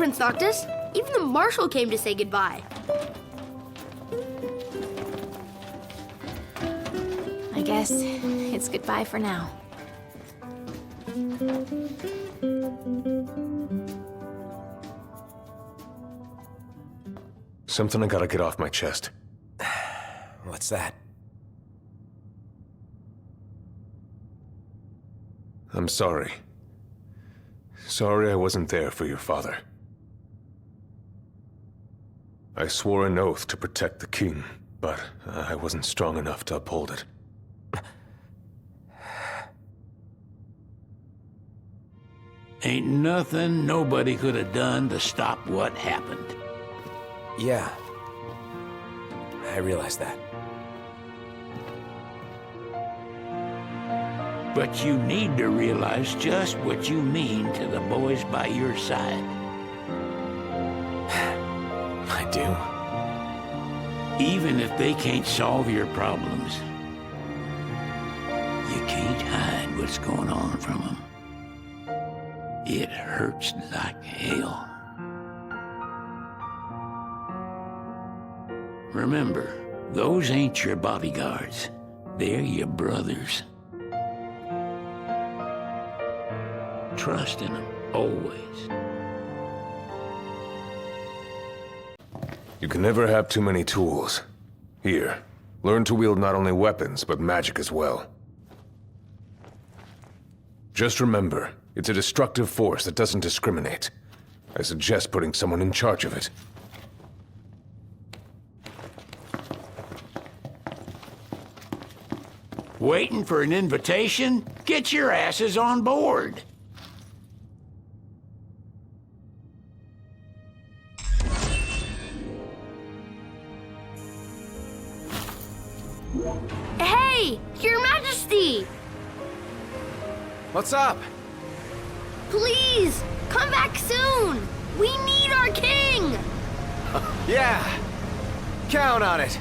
Prince Noctis. Even the Marshal came to say goodbye. I guess it's goodbye for now. Something I gotta get off my chest. What's that? I'm sorry. Sorry I wasn't there for your father. I swore an oath to protect the king, but I wasn't strong enough to uphold it. Ain't nothing nobody could have done to stop what happened. Yeah. I realize that. But you need to realize just what you mean to the boys by your side. I do. Even if they can't solve your problems, you can't hide what's going on from them. It hurts like hell. Remember, those ain't your bodyguards. They're your brothers. Trust in them, always. You can never have too many tools. Here, learn to wield not only weapons, but magic as well. Just remember, it's a destructive force that doesn't discriminate. I suggest putting someone in charge of it. Waiting for an invitation? Get your asses on board. Hey, Your Majesty! What's up? Please, come back soon! We need our king! Yeah. Count on it.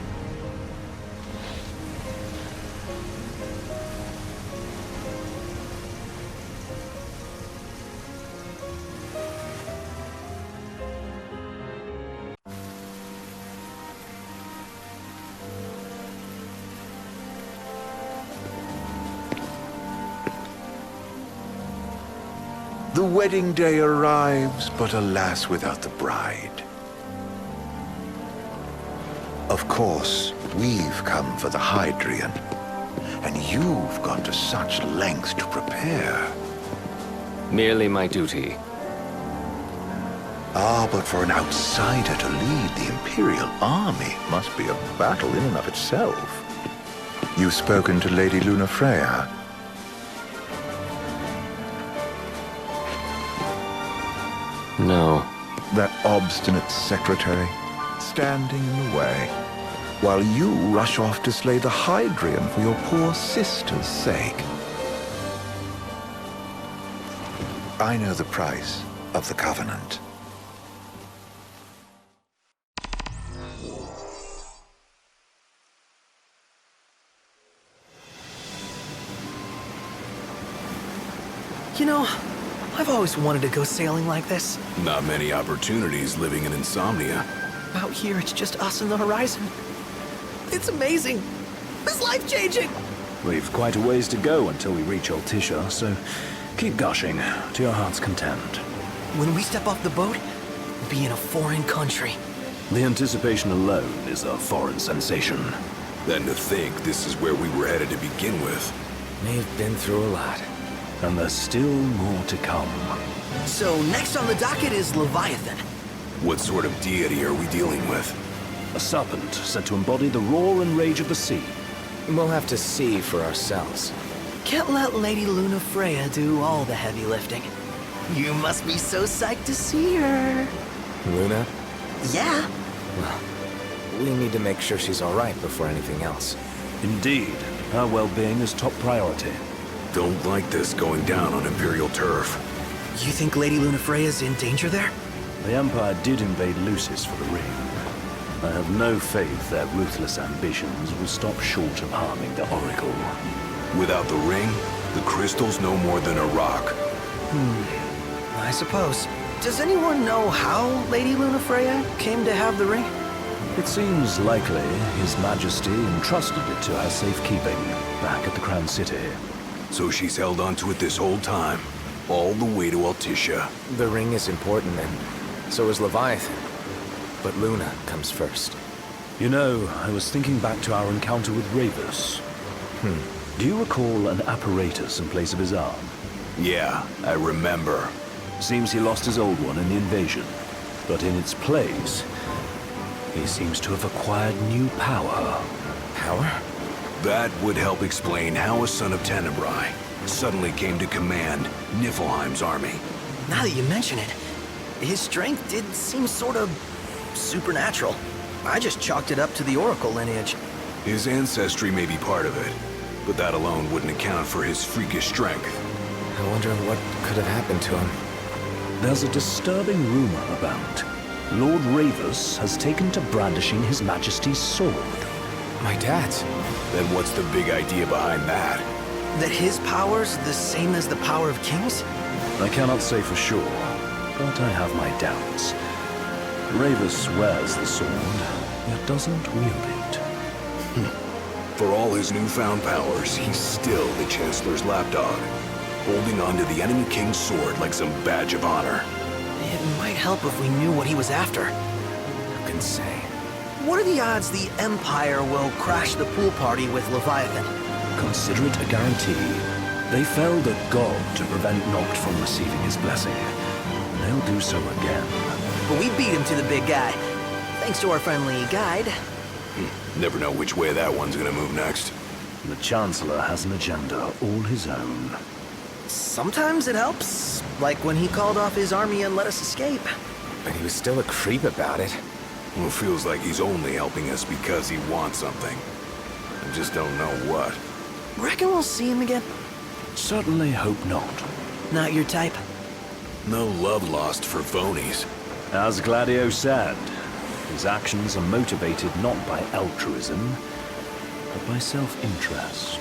The wedding day arrives, but alas, without the bride. Of course, we've come for the Hydrian, and you've gone to such lengths to prepare. Merely my duty. Ah, but for an outsider to lead the Imperial army must be a battle in and of itself. You've spoken to Lady Lunafreya. No. That obstinate secretary, standing in the way, while you rush off to slay the Hydrian for your poor sister's sake. I know the price of the Covenant. You know, I've always wanted to go sailing like this. Not many opportunities living in Insomnia. Out here, it's just us and the horizon. It's amazing. It's life-changing. We've quite a ways to go until we reach Altissia, so keep gushing to your heart's content. When we step off the boat, we'll be in a foreign country. The anticipation alone is a foreign sensation. Then to think this is where we were headed to begin with. We've been through a lot. And there's still more to come. So next on the docket is Leviathan. What sort of deity are we dealing with? A serpent said to embody the roar and rage of the sea. We'll have to see for ourselves. Can't let Lady Lunafreya do all the heavy lifting. You must be so psyched to see her. Luna? Yeah. Well, we need to make sure she's all right before anything else. Indeed, her well-being is top priority. Don't like this going down on Imperial turf. You think Lady Lunafreya's in danger there? The Empire did invade Lucis for the ring. I have no faith their ruthless ambitions will stop short of harming the Oracle. Without the ring, the crystal's no more than a rock. I suppose. Does anyone know how Lady Lunafreya came to have the ring? It seems likely His Majesty entrusted it to her safekeeping back at the Crown City. So she's held onto it this whole time, all the way to Altissia. The ring is important, and so is Leviathan. But Luna comes first. You know, I was thinking back to our encounter with Ravus. Do you recall an apparatus in place of his arm? Yeah, I remember. Seems he lost his old one in the invasion. But in its place, he seems to have acquired new power. Power? That would help explain how a son of Tenebrae suddenly came to command Niflheim's army. Now that you mention it, his strength did seem sort of supernatural. I just chalked it up to the Oracle lineage. His ancestry may be part of it, but that alone wouldn't account for his freakish strength. I wonder what could have happened to him. There's a disturbing rumor about. Lord Ravus has taken to brandishing His Majesty's sword. My dad's. Then what's the big idea behind that? That his power's the same as the power of kings? I cannot say for sure, but I have my doubts. Ravus wears the sword, yet doesn't wield it. For all his newfound powers, he's still the Chancellor's lapdog, holding onto the enemy king's sword like some badge of honor. It might help if we knew what he was after. Who can say? What are the odds the Empire will crash the pool party with Leviathan? Consider it a guarantee. They felled a god to prevent Noct from receiving his blessing. They'll do so again. But we beat him to the big guy, thanks to our friendly guide. Never know which way that one's gonna move next. The Chancellor has an agenda all his own. Sometimes it helps, like when he called off his army and let us escape. But he was still a creep about it. Well, it feels like he's only helping us because he wants something. I just don't know what. Reckon we'll see him again? Certainly hope not. Not your type? No love lost for phonies. As Gladio said, his actions are motivated not by altruism, but by self-interest.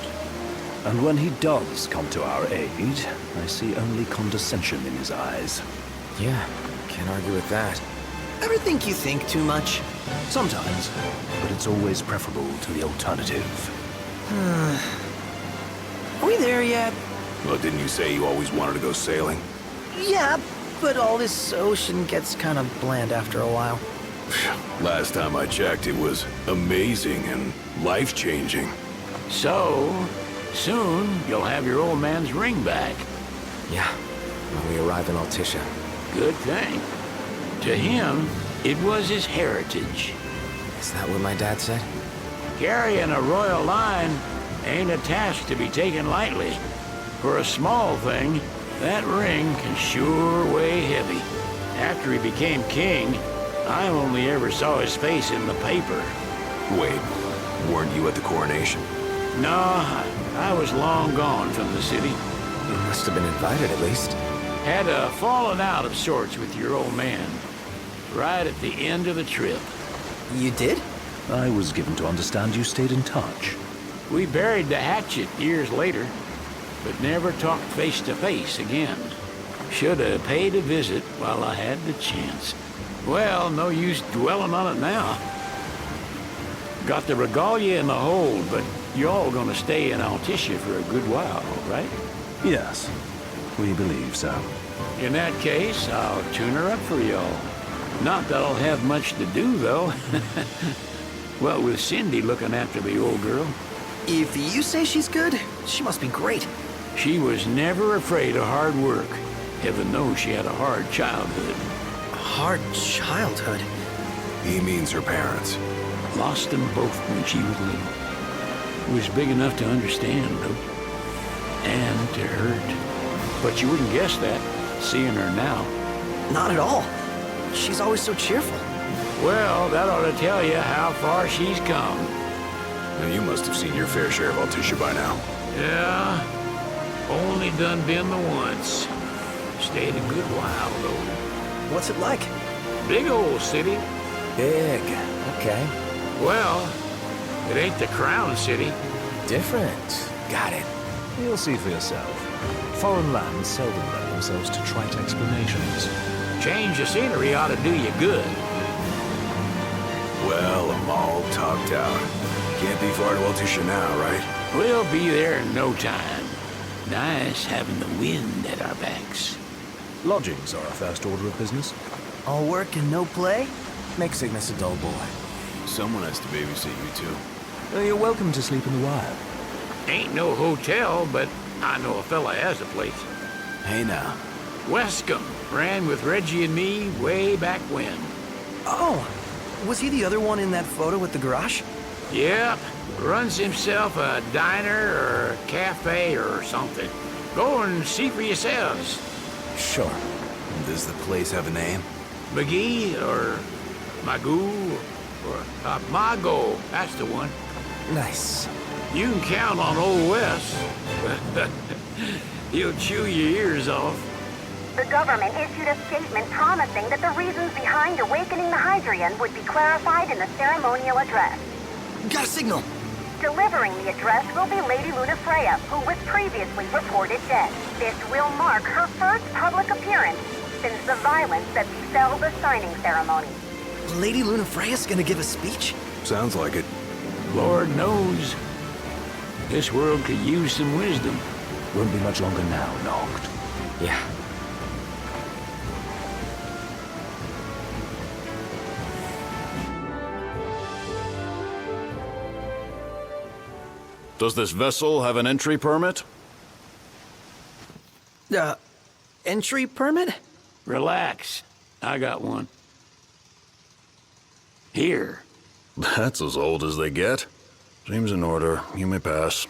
And when he does come to our aid, I see only condescension in his eyes. Yeah, can't argue with that. Ever think you think too much? Sometimes, but it's always preferable to the alternative. Are we there yet? Well, didn't you say you always wanted to go sailing? Yeah, but all this ocean gets kind of bland after a while. Last time I checked, it was amazing and life-changing. So, soon you'll have your old man's ring back. Yeah, when we arrive in Altissia. Good thing. To him, it was his heritage. Is that what my dad said? Carrying a royal line ain't a task to be taken lightly. For a small thing, that ring can sure weigh heavy. After he became king, I only ever saw his face in the paper. Wait, weren't you at the coronation? No, I was long gone from the city. You must have been invited at least. Had a falling out of sorts with your old man. Right at the end of the trip. You did? I was given to understand you stayed in touch. We buried the hatchet years later, but never talked face to face again. Should have paid a visit while I had the chance. Well, no use dwelling on it now. Got the regalia in the hold, but you're all gonna stay in Altissia for a good while, right? Yes, we believe so. In that case, I'll tune her up for y'all. Not that I'll have much to do, though. Well, with Cindy looking after the old girl. If you say she's good, she must be great. She was never afraid of hard work. Heaven knows she had a hard childhood. Hard childhood? He means her parents. Lost them both when she was little. Was big enough to understand, though. And to hurt. But you wouldn't guess that, seeing her now. Not at all. She's always so cheerful. Well, that ought to tell you how far she's come. Now, you must have seen your fair share of Altissia by now. Yeah, only done been the once. Stayed a good while, though. What's it like? Big old city. Big. Okay. Well, it ain't the Crown City. Different. Got it. You'll see for yourself. Foreign lands seldom lend themselves to trite explanations. Change of scenery ought to do you good. Well, I'm all talked out. Can't be far to Altisha now, right? We'll be there in no time. Nice having the wind at our backs. Lodgings are our first order of business. All work and no play? Makes Cygnus a dull boy. Someone has to babysit you two. You're welcome to sleep in the Wire. Ain't no hotel, but I know a fella has a place. Hey now. Wescombe ran with Reggie and me way back when. Oh, was he the other one in that photo at the garage? Yep, runs himself a diner or a cafe or something. Go and see for yourselves. Sure. Does the place have a name? McGee or Magoo or Mago, that's the one. Nice. You can count on Old Wes. He'll chew your ears off. The government issued a statement promising that the reasons behind awakening the Hydrian would be clarified in the ceremonial address. Got a signal. Delivering the address will be Lady Lunafreya, who was previously reported dead. This will mark her first public appearance since the violence that befell the signing ceremony. Lady Lunafreya's gonna give a speech? Sounds like it. Lord knows. This world could use some wisdom. Won't be much longer now, Noct. Yeah. Does this vessel have an entry permit? Entry permit? Relax. I got one. Here. That's as old as they get. Seems in order. You may pass.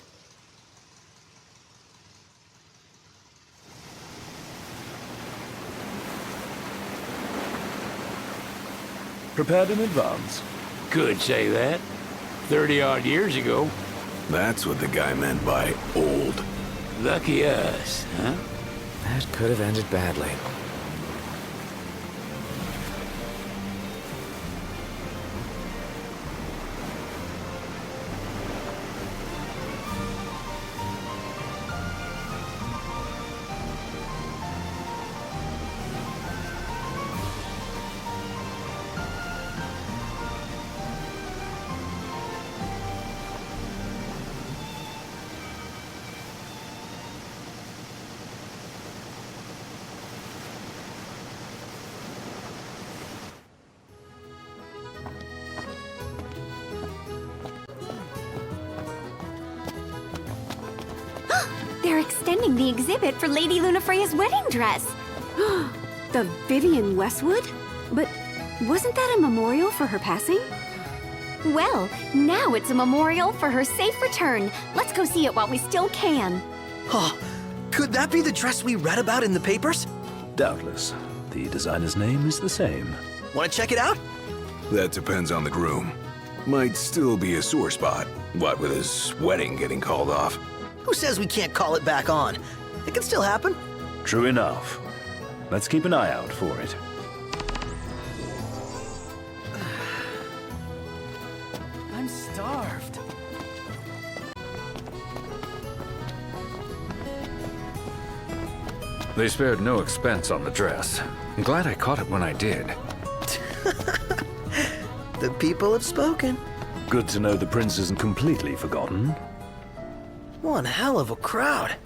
Prepared in advance. Could say that. 30-odd years ago. That's what the guy meant by old. Lucky us, huh? That could have ended badly. They're extending the exhibit for Lady Lunafreya's wedding dress. The Vivian Westwood? But wasn't that a memorial for her passing? Well, now it's a memorial for her safe return. Let's go see it while we still can. Oh, could that be the dress we read about in the papers? Doubtless. The designer's name is the same. Want to check it out? That depends on the groom. Might still be a sore spot. What with his wedding getting called off. Who says we can't call it back on? It can still happen. True enough. Let's keep an eye out for it. I'm starved. They spared no expense on the dress. I'm glad I caught it when I did. The people have spoken. Good to know the prince isn't completely forgotten. One hell of a crowd.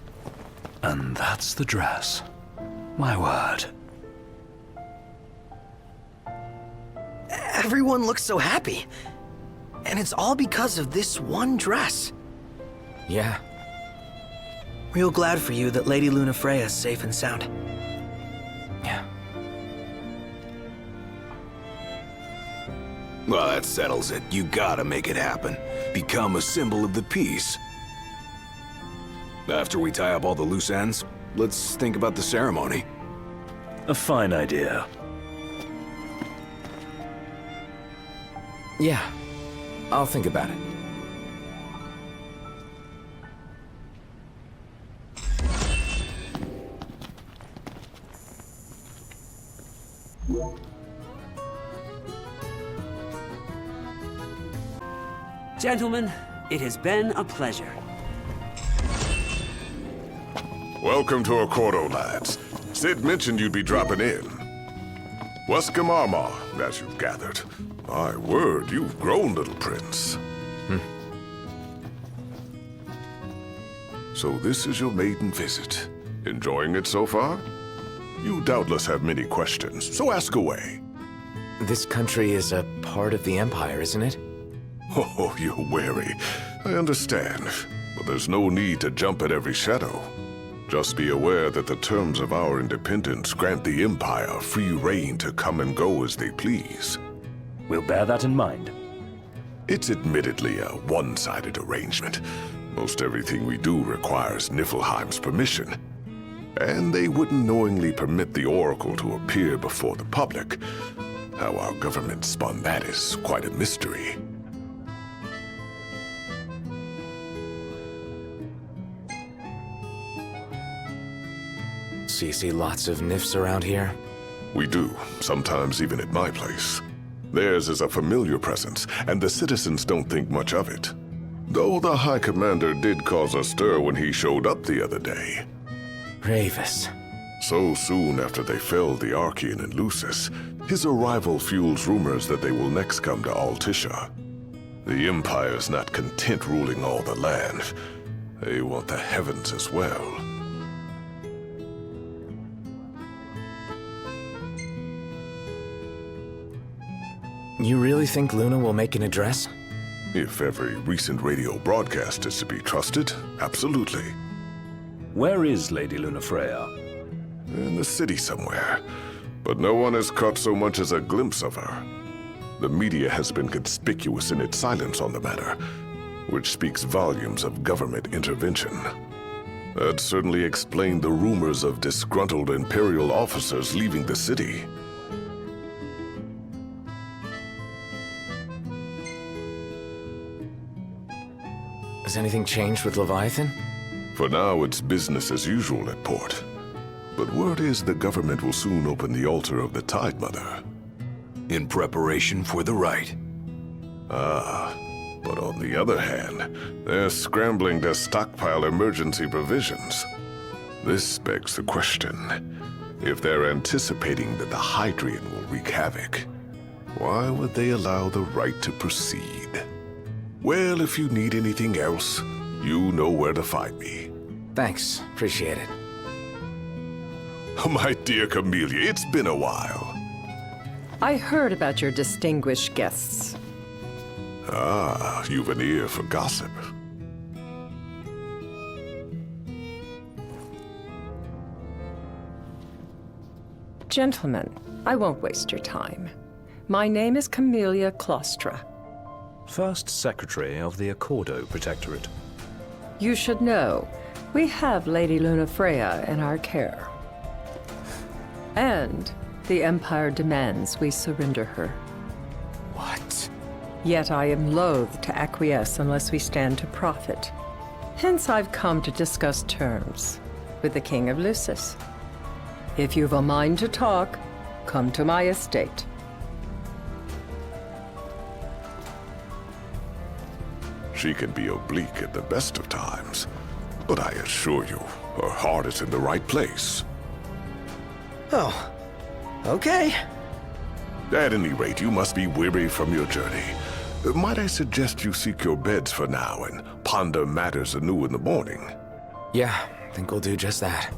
And that's the dress. My word. Everyone looks so happy. And it's all because of this one dress. Yeah. Real glad for you that Lady Lunafreya is safe and sound. Yeah. Well, that settles it. You gotta make it happen. Become a symbol of the peace. After we tie up all the loose ends, let's think about the ceremony. A fine idea. Yeah. I'll think about it. Gentlemen, it has been a pleasure. Welcome to Accordo, lads. Sid mentioned you'd be dropping in. Weskham Armor, as you've gathered. My word, you've grown, little prince. So this is your maiden visit. Enjoying it so far? You doubtless have many questions, so ask away. This country is a part of the Empire, isn't it? Oh, you're wary. I understand. But there's no need to jump at every shadow. Just be aware that the terms of our independence grant the Empire free reign to come and go as they please. We'll bear that in mind. It's admittedly a one-sided arrangement. Most everything we do requires Niflheim's permission. And they wouldn't knowingly permit the Oracle to appear before the public. How our government spun that is quite a mystery. So you see lots of Nifs around here? We do, sometimes even at my place. Theirs is a familiar presence, and the citizens don't think much of it. Though the High Commander did cause a stir when he showed up the other day. Ravus. So soon after they felled the Archean and Lucis, his arrival fuels rumors that they will next come to Altissia. The Empire's not content ruling all the land. They want the heavens as well. You really think Luna will make an address? If every recent radio broadcast is to be trusted, absolutely. Where is Lady Lunafreya? In the city somewhere. But no one has caught so much as a glimpse of her. The media has been conspicuous in its silence on the matter, which speaks volumes of government intervention. That certainly explained the rumors of disgruntled Imperial officers leaving the city. Has anything changed with Leviathan? For now, it's business as usual at port. But word is the government will soon open the altar of the Tide Mother. In preparation for the rite. Ah, but on the other hand, they're scrambling to stockpile emergency provisions. This begs the question, if they're anticipating that the Hydrian will wreak havoc, why would they allow the rite to proceed? Well, if you need anything else, you know where to find me. Thanks, appreciate it. My dear Camellia, it's been a while. I heard about your distinguished guests. Ah, you've an ear for gossip. Gentlemen, I won't waste your time. My name is Camellia Claustra. First Secretary of the Accordo Protectorate. You should know, we have Lady Lunafreya in our care. And the Empire demands we surrender her. What? Yet I am loath to acquiesce unless we stand to profit. Hence I've come to discuss terms with the King of Lucis. If you've a mind to talk, come to my estate. She can be oblique at the best of times, but I assure you, her heart is in the right place. Oh, okay. At any rate, you must be weary from your journey. Might I suggest you seek your beds for now and ponder matters anew in the morning? Yeah, I think we'll do just that.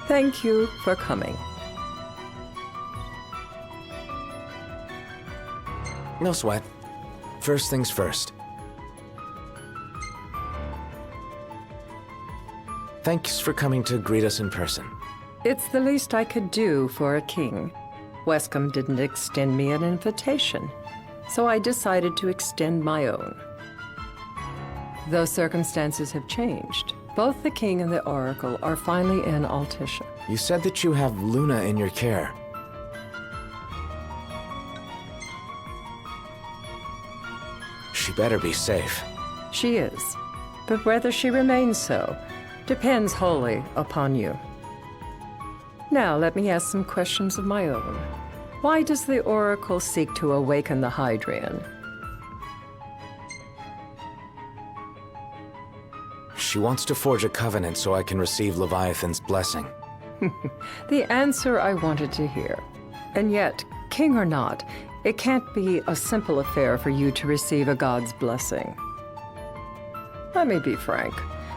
Thank you for coming. No sweat. First things first. Thanks for coming to greet us in person. It's the least I could do for a king. Weskham didn't extend me an invitation, so I decided to extend my own. Though circumstances have changed, Both the king and the oracle are finally in Altissia. You said that you have Luna in your care. She better be safe. She is. But whether she remains so depends wholly upon you. Now, let me ask some questions of my own. Why does the oracle seek to awaken the Hydrian? She wants to forge a covenant so I can receive Leviathan's blessing. The answer I wanted to hear. And yet, king or not, it can't be a simple affair for you to receive a god's blessing. Let me be frank.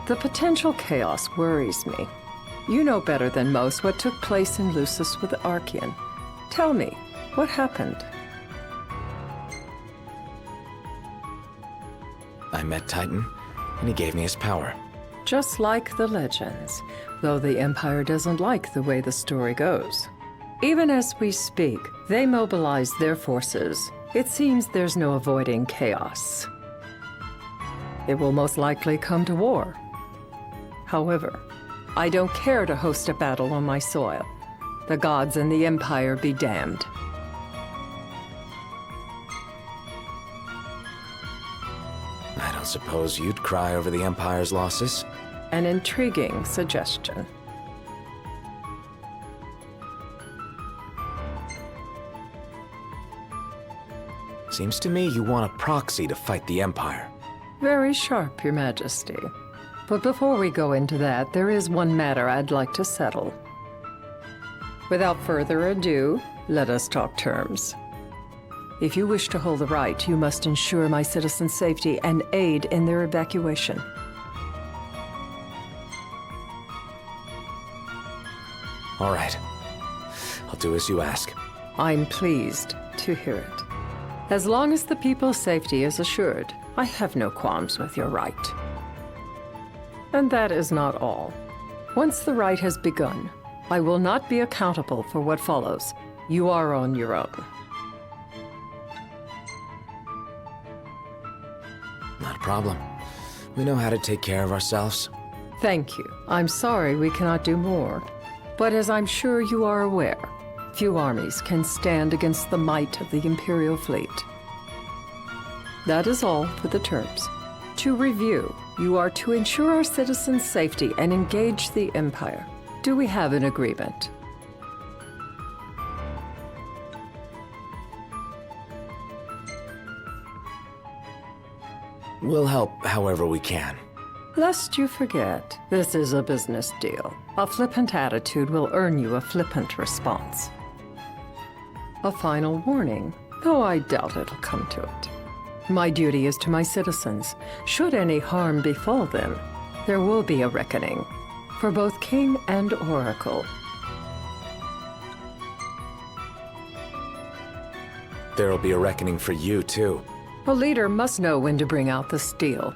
The potential chaos worries me. You know better than most what took place in Lucis with the Archean. Tell me, what happened? I met Titan, and he gave me his power. Just like the legends, though the Empire doesn't like the way the story goes. Even as we speak, they mobilize their forces. It seems there's no avoiding chaos. It will most likely come to war. However, I don't care to host a battle on my soil. The gods and the Empire be damned. I don't suppose you'd cry over the Empire's losses? An intriguing suggestion. Seems to me you want a proxy to fight the Empire. Very sharp, Your Majesty. But before we go into that, there is one matter I'd like to settle. Without further ado, let us talk terms. If you wish to hold the right, you must ensure my citizens' safety and aid in their evacuation. All right. I'll do as you ask. I'm pleased to hear it. As long as the people's safety is assured, I have no qualms with your right. And that is not all. Once the rite has begun, I will not be accountable for what follows. You are on your own. Not a problem. We know how to take care of ourselves. Thank you. I'm sorry we cannot do more. But as I'm sure you are aware, few armies can stand against the might of the Imperial fleet. That is all for the terms. To review, you are to ensure our citizens' safety and engage the Empire. Do we have an agreement? We'll help however we can. Lest you forget, this is a business deal. A flippant attitude will earn you a flippant response. A final warning, though I doubt it'll come to it. My duty is to my citizens. Should any harm befall them, there will be a reckoning for both king and oracle. There'll be a reckoning for you, too. A leader must know when to bring out the steel.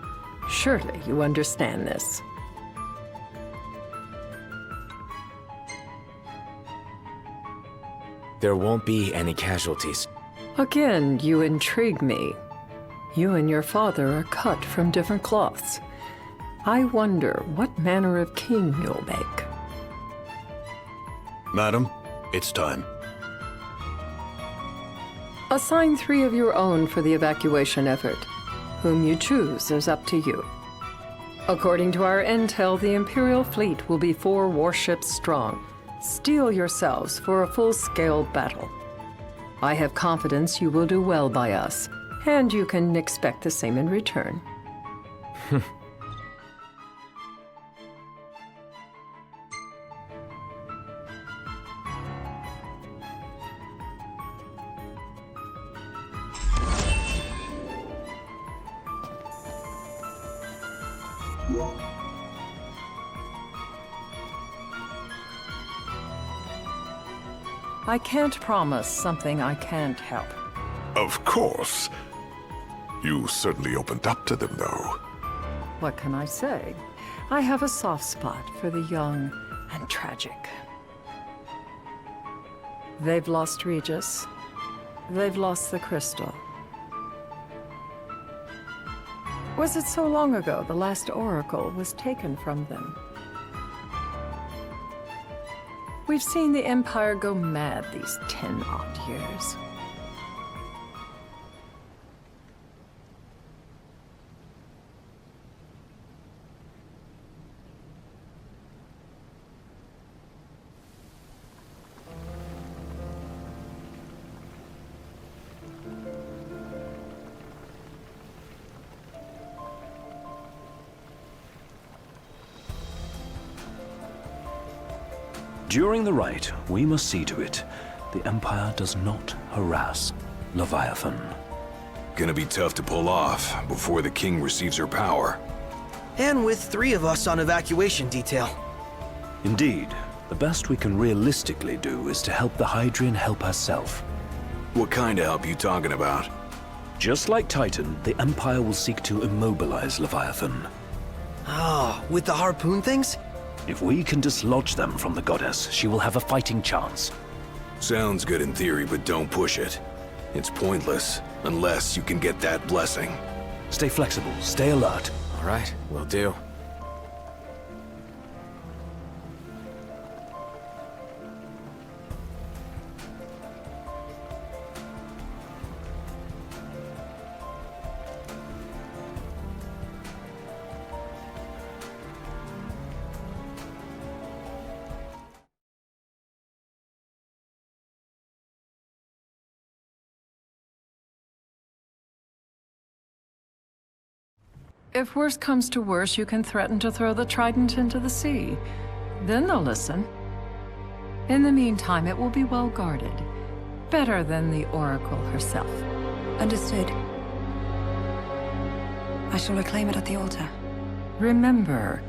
Surely you understand this. There won't be any casualties. Again, you intrigue me. You and your father are cut from different cloths. I wonder what manner of king you'll make. Madam, it's time. Assign 3 of your own for the evacuation effort. Whom you choose is up to you. According to our intel, the Imperial fleet will be 4 warships strong. Steel yourselves for a full-scale battle. I have confidence you will do well by us, and you can expect the same in return. I can't promise something I can't help. Of course. You certainly opened up to them, though. What can I say? I have a soft spot for the young and tragic. They've lost Regis. They've lost the crystal. Was it so long ago the last oracle was taken from them? We've seen the Empire go mad these 10-odd years. During the rite, we must see to it the Empire does not harass Leviathan. Gonna be tough to pull off before the king receives her power. And with 3 of us on evacuation detail. Indeed, the best we can realistically do is to help the Hydrian help herself. What kind of help you talking about? Just like Titan, the Empire will seek to immobilize Leviathan. Ah, with the harpoon things? If we can dislodge them from the goddess, she will have a fighting chance. Sounds good in theory, but don't push it. It's pointless, unless you can get that blessing. Stay flexible, stay alert. All right, will do. If worse comes to worse, you can threaten to throw the trident into the sea. Then they'll listen. In the meantime, it will be well guarded. Better than the Oracle herself. Understood. I shall reclaim it at the altar. Remember,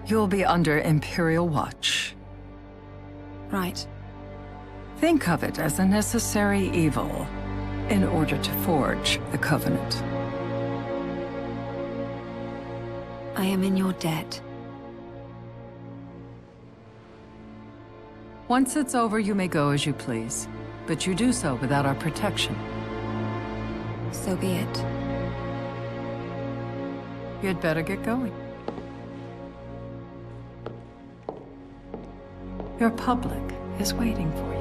you'll be under Imperial watch. Right. Think of it as a necessary evil in order to forge the Covenant. I am in your debt. Once it's over, you may go as you please. But you do so without our protection. So be it. You'd better get going. Your public is waiting for you.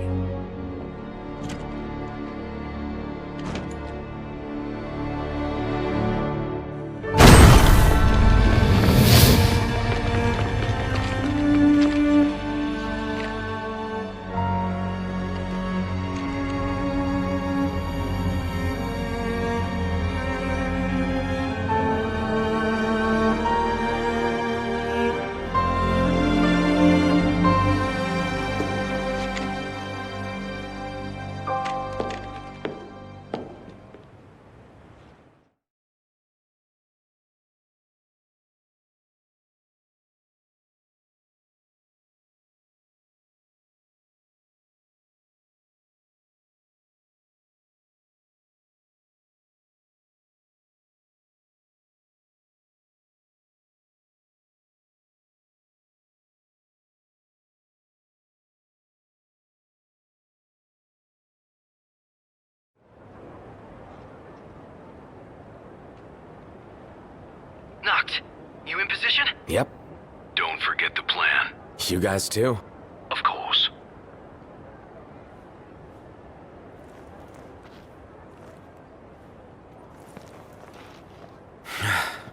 Noct, you in position? Yep. Don't forget the plan. You guys too? Of course.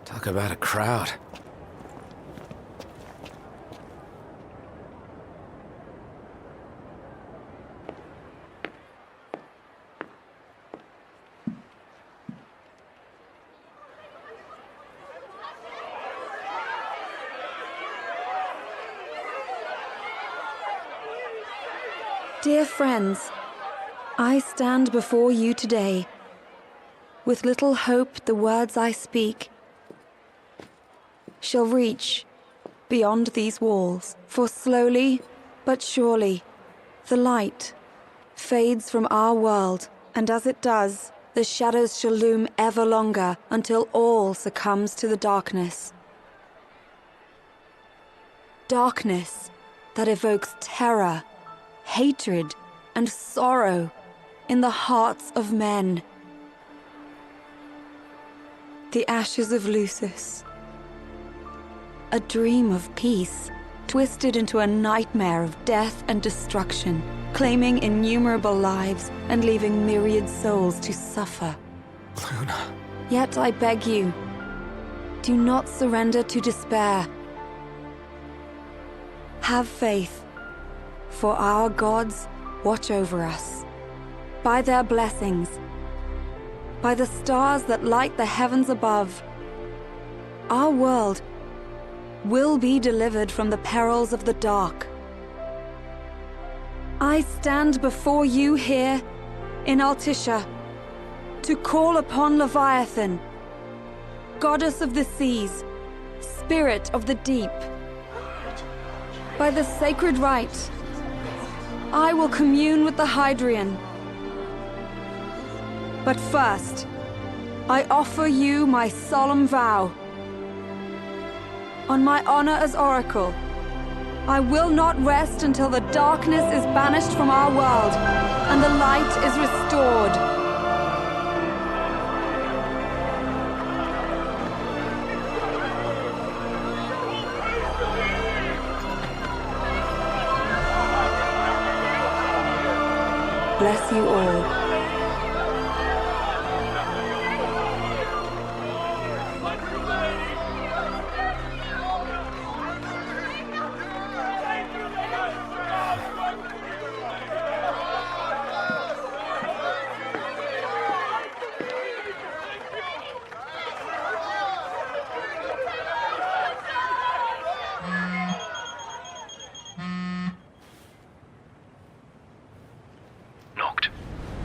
Talk about a crowd. Dear friends, I stand before you today. With little hope the words I speak shall reach beyond these walls. For slowly but surely the light fades from our world, and as it does, the shadows shall loom ever longer until all succumbs to the darkness. Darkness that evokes terror, hatred, and sorrow in the hearts of men. The ashes of Lucis. A dream of peace, twisted into a nightmare of death and destruction, claiming innumerable lives and leaving myriad souls to suffer. Luna. Yet I beg you, do not surrender to despair. Have faith, for our gods watch over us. By their blessings, by the stars that light the heavens above, our world will be delivered from the perils of the dark. I stand before you here in Altissia to call upon Leviathan, goddess of the seas, spirit of the deep. By the sacred rite, I will commune with the Hydrian. But first, I offer you my solemn vow. On my honor as Oracle, I will not rest until the darkness is banished from our world and the light is restored. Bless you all.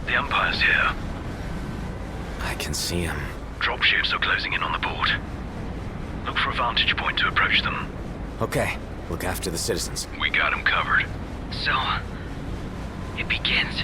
The Empire's here. I can see him. Dropships are closing in on the port. Look for a vantage point to approach them. Okay, look after the citizens. We got them covered. So, it begins.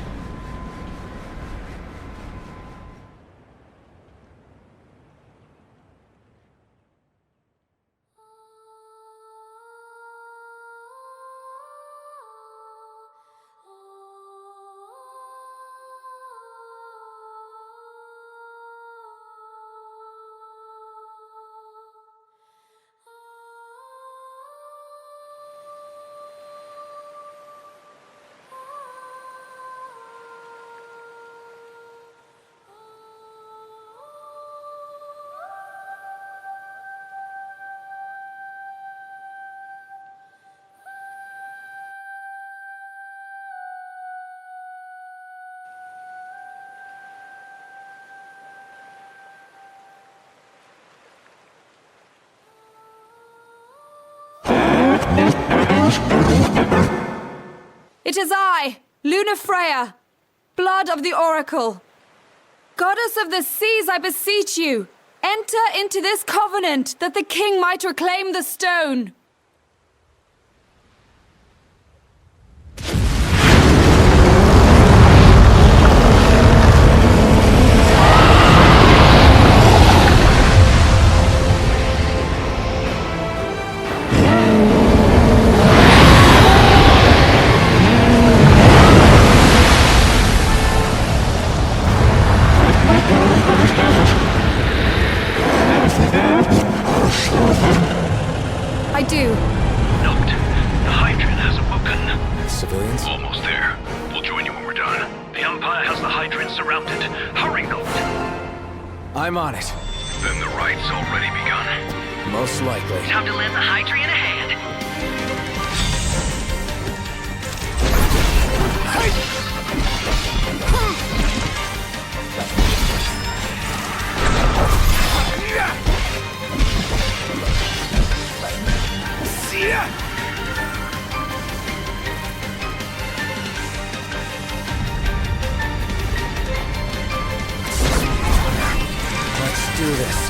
It is I, Lunafreya, blood of the Oracle. Goddess of the seas, I beseech you, enter into this covenant that the king might reclaim the stone. I do. Note, the Hydrian has awoken. Civilians? Almost there. We'll join you when we're done. The Empire has the Hydrian surrounded. Hurry, Note. I'm on it. Then the rite's already begun. Most likely. Time to lend the Hydrian a hand. Let's do this.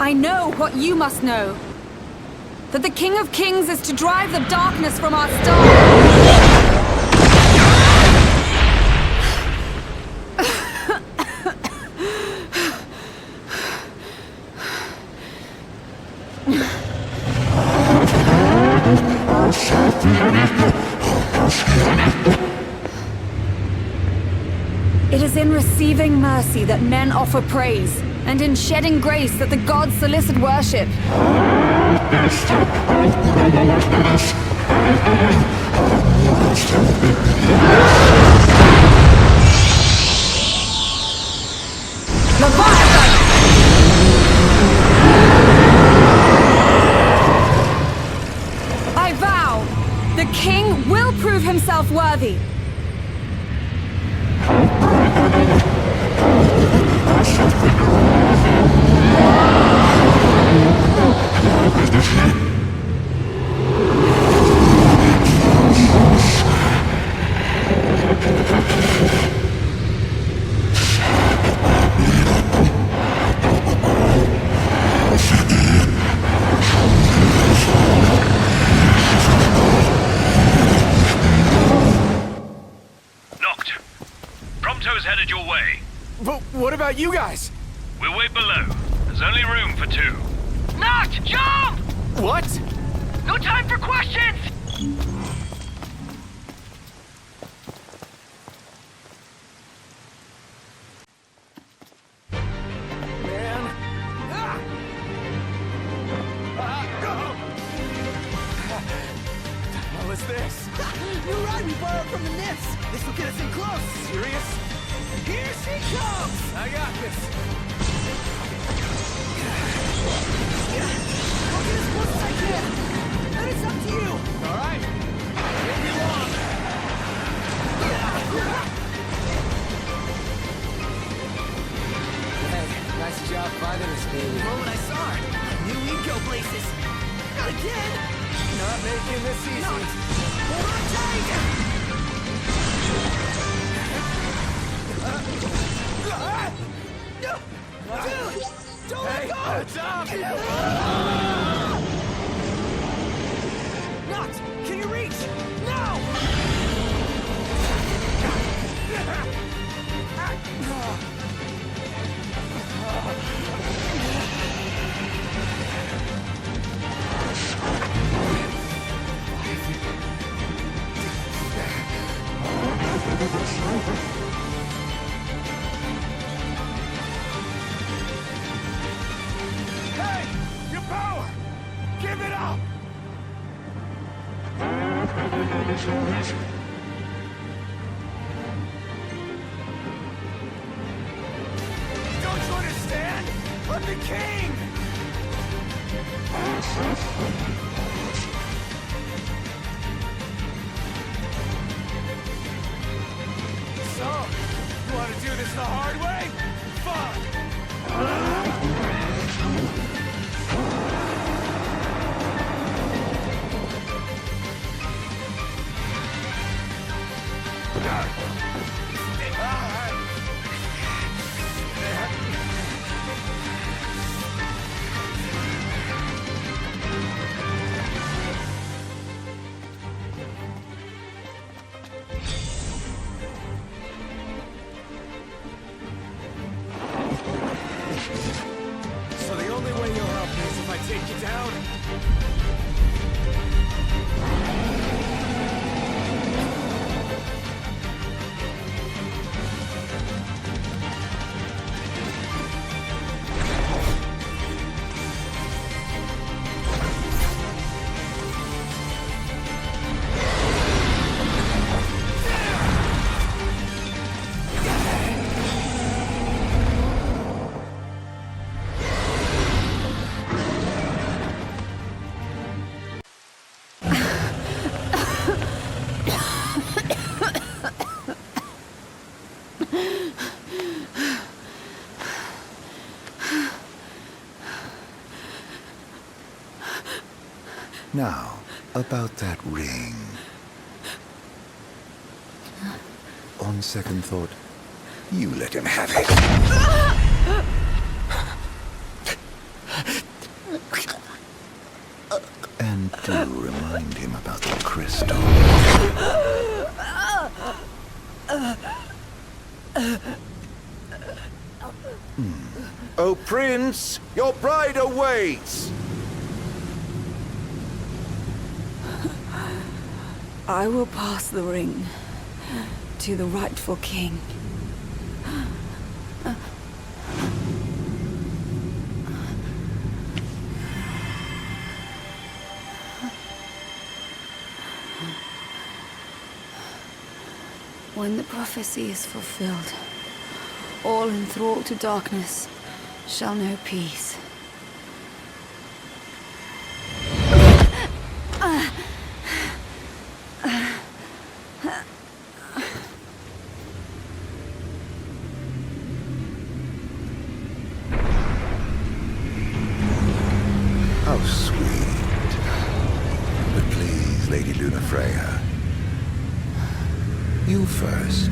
I know what you must know. That the King of Kings is to drive the darkness from our star. It is in receiving mercy that men offer praise, and in shedding grace that the gods solicit worship. Leviathan! I vow, the king will prove himself worthy. Noct. Prompto's headed your way. But what about you guys? We'll wait below. There's only room for two. Noct, jump! What? No time for questions! What's this? New ride we borrowed from the Nymphs. This will get us in close. Serious? Here she comes! I got this. I'll get as close as I can. Then it's up to you. All right. Where you want? Hey, nice job finding us, baby. The moment I saw her, I knew we'd go places. Not again! Not making this easy. Hold on tight! Dude! Don't let go! Stop! Noct! Can you reach? Now! Hey! Your power! Give it up! Don't you understand? I'm the king! So, you want to do this the hard way? Fine! So the only way you'll help me is if I take you down? Now, about that ring. On second thought, you let him have it. do remind him about the crystal. Oh, Prince, your bride awaits! I will pass the ring to the rightful king. When the prophecy is fulfilled, all enthralled to darkness shall know peace. How sweet. But please, Lady Lunafreya, you first.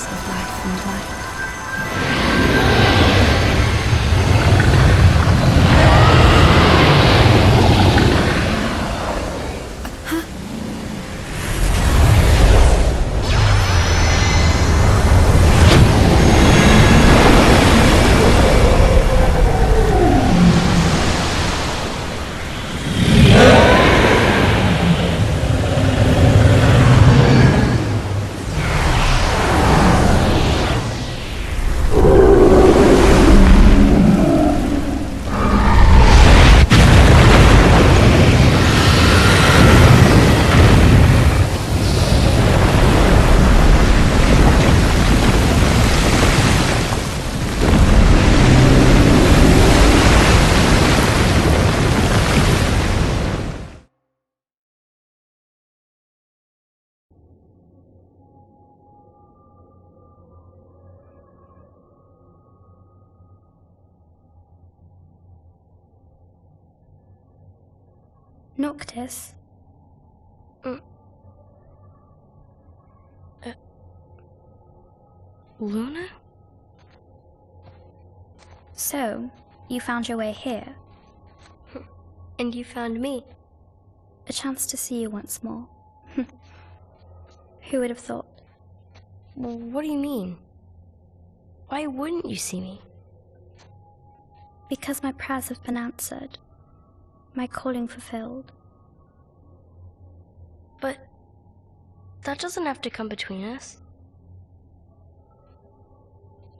source of life and light. Noctis? Luna? So, you found your way here. And you found me. A chance to see you once more. Who would have thought? Well, what do you mean? Why wouldn't you see me? Because my prayers have been answered. My calling fulfilled. But that doesn't have to come between us.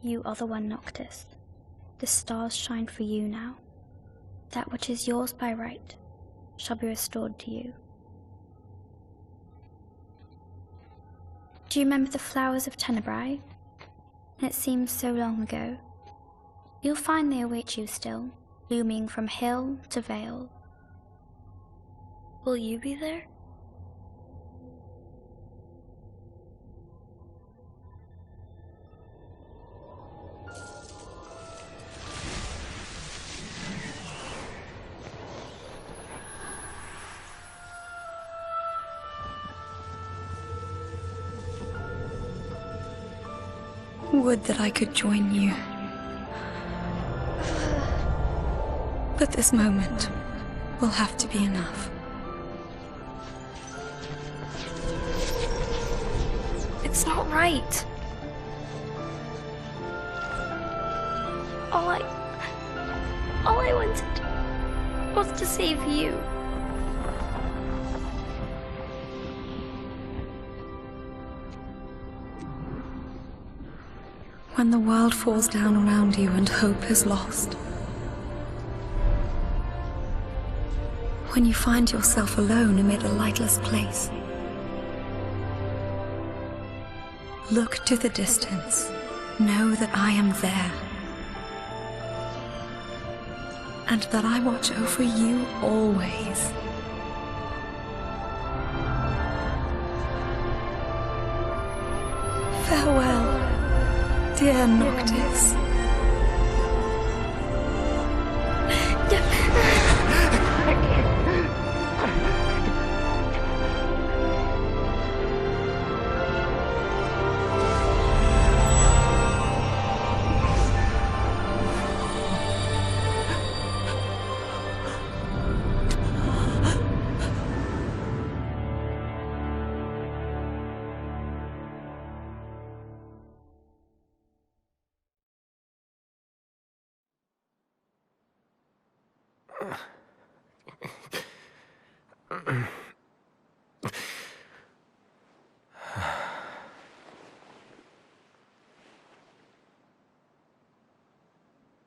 You are the one, Noctis. The stars shine for you now. That which is yours by right shall be restored to you. Do you remember the flowers of Tenebrae? It seems so long ago. You'll find they await you still, looming from hill to vale. Will you be there? Would that I could join you. But this moment will have to be enough. It's not right. All I wanted was to save you. When the world falls down around you and hope is lost. When you find yourself alone amid a lightless place. Look to the distance. Know that I am there. And that I watch over you always. Farewell, dear Noctis.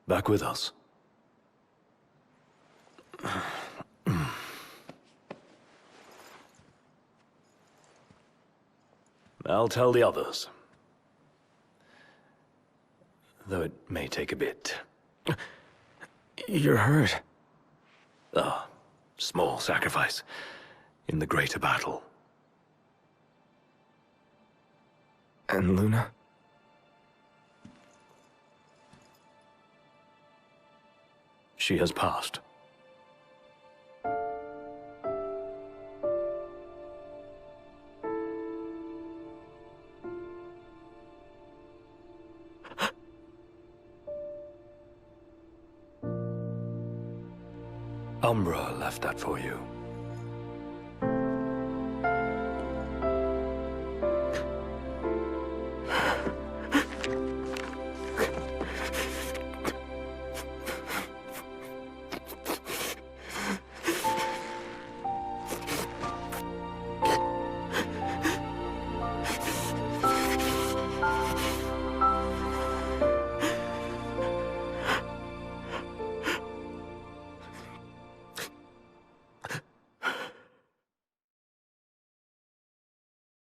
Back with us. I'll tell the others. Though it may take a bit. You're hurt. Ah, small sacrifice in the greater battle. And Luna? She has passed. Umbra left that for you.